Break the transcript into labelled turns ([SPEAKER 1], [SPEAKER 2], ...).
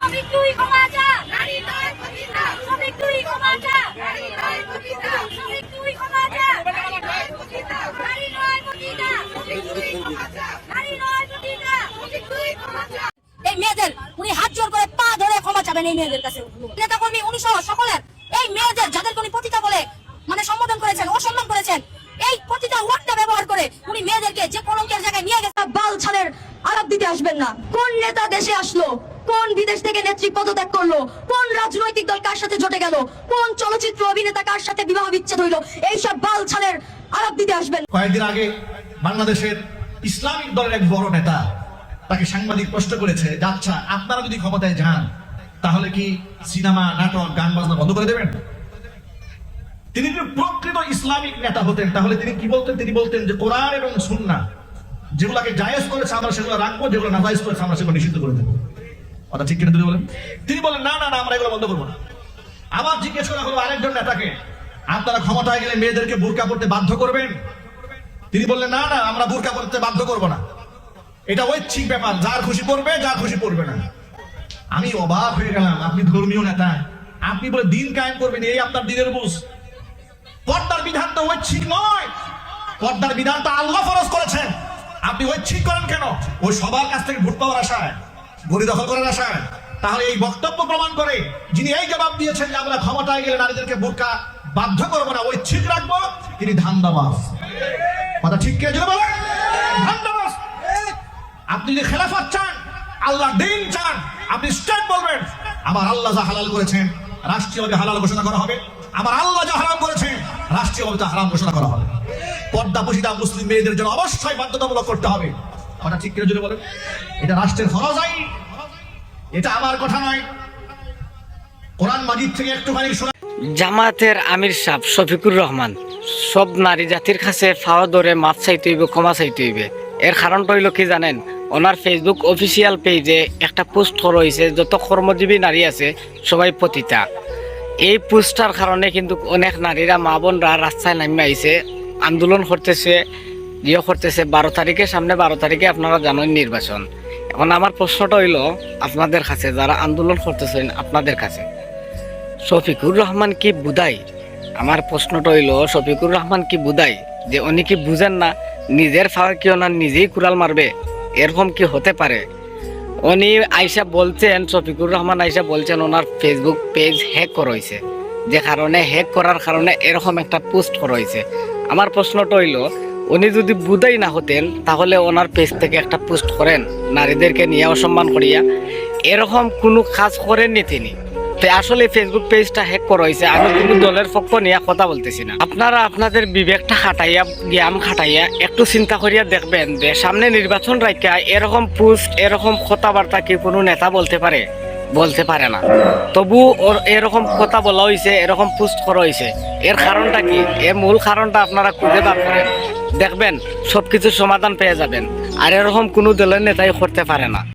[SPEAKER 1] এই মেয়েদের উনি হাত জোর করে পা ধরে ক্ষমা চাবেন এই মেয়েদের কাছে। নেতা কর্মী উনি সহ সকলের এই মেয়েদের যাদেরকে উনি পতিতা বলে মানে সম্বোধন করেছেন, অসম্মান করেছেন, এই পতিতা ওয়ার্ডটা ব্যবহার করে উনি মেয়েদেরকে যে কলঙ্কের জায়গায় নিয়ে গেছে। বাল ছালের আলাপ দিতে আসবেন না। কোন নেতা দেশে আসলো, কোন বিদেশ থেকে নেত্রী পদত্যাগ করলো, কোন রাজনৈতিক দল কার সাথে জোটে গেল, কোন চলচ্চিত্র অভিনেতা কার সাথে বিবাহ বিচ্ছেদ হইলো, এইসব বাল ছালের আলাপ দিতে আসবেন।
[SPEAKER 2] কয়েকদিন আগে বাংলাদেশের ইসলামিক দলের এক বড় নেতা তাকে সাংবাদিক প্রশ্ন করেছে, আচ্ছা আপনারা যদি ক্ষমতায় যান তাহলে কি সিনেমা, নাটক, গান বাজনা বন্ধ করে দেবেন? তিনি যদি প্রকৃত ইসলামিক নেতা হতেন তাহলে তিনি কি বলতেন? তিনি বলতেন যে কোরআন এবং সুন্নাহ যেগুলোকে জায়েজ করেছে আমরা সেগুলো রাখবো, যেগুলো নাজায়েজ করেছে আমরা সেগুলো নিষিদ্ধ করে দেবো। কথা ঠিক কিনা বলেন? তিনি বলেন না না না, আমরা এগুলো বন্ধ করবো না। আবার জিজ্ঞেস করা হলো আরেকজন নেতাকে, আপনারা ক্ষমতায় গেলে মেয়েদেরকে বুরকা পড়তে বাধ্য করবেন? তিনি বললেন না না, আমরা বুরকা পড়তে বাধ্য করবো না, এটা ঐচ্ছিক ব্যাপার, যার খুশি পড়বে, যার খুশি পড়বে না। আমি অবাক হয়ে গেলাম, আপনি ধর্মীয় নেতা, আপনি বলে দিন কায়েম করবেন, এই আপনার দিনের বুঝ? পর্দার বিধান তো ঐচ্ছিক নয়, পর্দার বিধান তো আল্লাহ ফরজ করেছেন, আপনি ঐচ্ছিক করেন কেন? ওই সবার কাছ থেকে ভোট পাওয়ার আশায়, গড়ি দখল করার আশায়? তাহলে এই বক্তব্য প্রমাণ করে যিনি এই জবাব দিয়েছেন যে আমরা ক্ষমতায় গেলে নারীদেরকে বুরকা বাধ্য করবো না, ঐচ্ছিক রাখবো, তিনি ধান্দাবাজ। কথা ঠিক কে জন্য বলেন? ধান্দাবাজ। আপনি যদি খেলাফত চান, আল্লাহ দিন চান, আপনি স্ট্রেট বলবেন আমার আল্লাহ যা হালাল করেছেন রাষ্ট্রীয়ভাবে হালাল ঘোষণা করা হবে, আমার আল্লাহ যা হারাম করেছেন রাষ্ট্রীয়ভাবে তা হারাম ঘোষণা করা হবে। পর্দা পশিদা মুসলিম মেয়েদের জন্য অবশ্যই বাধ্যতামূলক করতে হবে। কথা ঠিক করে যদি বলেন, এটা রাষ্ট্রের ফরজ আইন, এটা আমার কথা নয়, কোরআন মাজিদ থেকে একটুখানি শোনা।
[SPEAKER 3] জামাতের আমির সাহেব শফিকুর রহমান সব নারী জাতির কাছে ফাওয়া ধরে মাপ চাইতে হইবে, ক্ষমা চাইতে হইবে। এর কারণটা হইল কি জানেন? ওনার ফেসবুক অফিসিয়াল পেজে একটা পোস্ট রয়েছে, যত কর্মজীবী নারী আছে সবাই পতিতা। এই পোস্টার কারণে কিন্তু অনেক নারীরা, মা বোনরা রাস্তায় নামে আইছে, আন্দোলন করতেছে, করতেছে। 12 তারিখে, সামনে 12 তারিখে আপনারা জানেন নির্বাচন। এখন আমার প্রশ্নটা হইল আপনাদের কাছে, যারা আন্দোলন করতেছেন আপনাদের কাছে, শফিকুর রহমান কি বুঝাই? আমার প্রশ্নটা হইল শফিকুর রহমান কি বুঝাই যে উনি কি বুঝেন না নিজের ফাওয়া কি ওনার নিজেই কুড়াল মারবে? এরকম কি হতে পারে? উনি আইসা বলছেন, শফিকুর রহমান আইসা বলছেন ওনার ফেসবুক পেজ হ্যাক করা হয়েছে, যে কারণে হ্যাক করার কারণে এরকম একটা পোস্ট করা হয়েছে। আমার প্রশ্নটা হইল উনি যদি বুঝাই না হতেন তাহলে ওনার পেজ থেকে একটা পোস্ট করেন নারীদেরকে নিয়ে অসম্মান করিয়া, এরকম কোনো কাজ করেননি তিনি। তো আসলে ফেসবুক পেজটা হ্যাক করা হয়েছে। আমি কিন্তু দলের পক্ষ নিয়ে কথা বলতেছি না। আপনারা আপনাদের বিবেকটা খাটাইয়া, জ্ঞান খাটাইয়া একটু চিন্তা করিয়া দেখবেন যে সামনে নির্বাচন রাখা এরকম পোস্ট, এরকম কথাবার্তা কি কোনো নেতা বলতে পারে? বলতে পারে না। তবু ওর এরকম কথা বলা হয়েছে, এরকম পোস্ট করা হয়েছে। এর কারণটা কি? এর মূল কারণটা আপনারা খুঁজে বার করেন, দেখবেন সবকিছুর সমাধান পেয়ে যাবেন। আর এরকম কোনো দলের নেতাই করতে পারে না।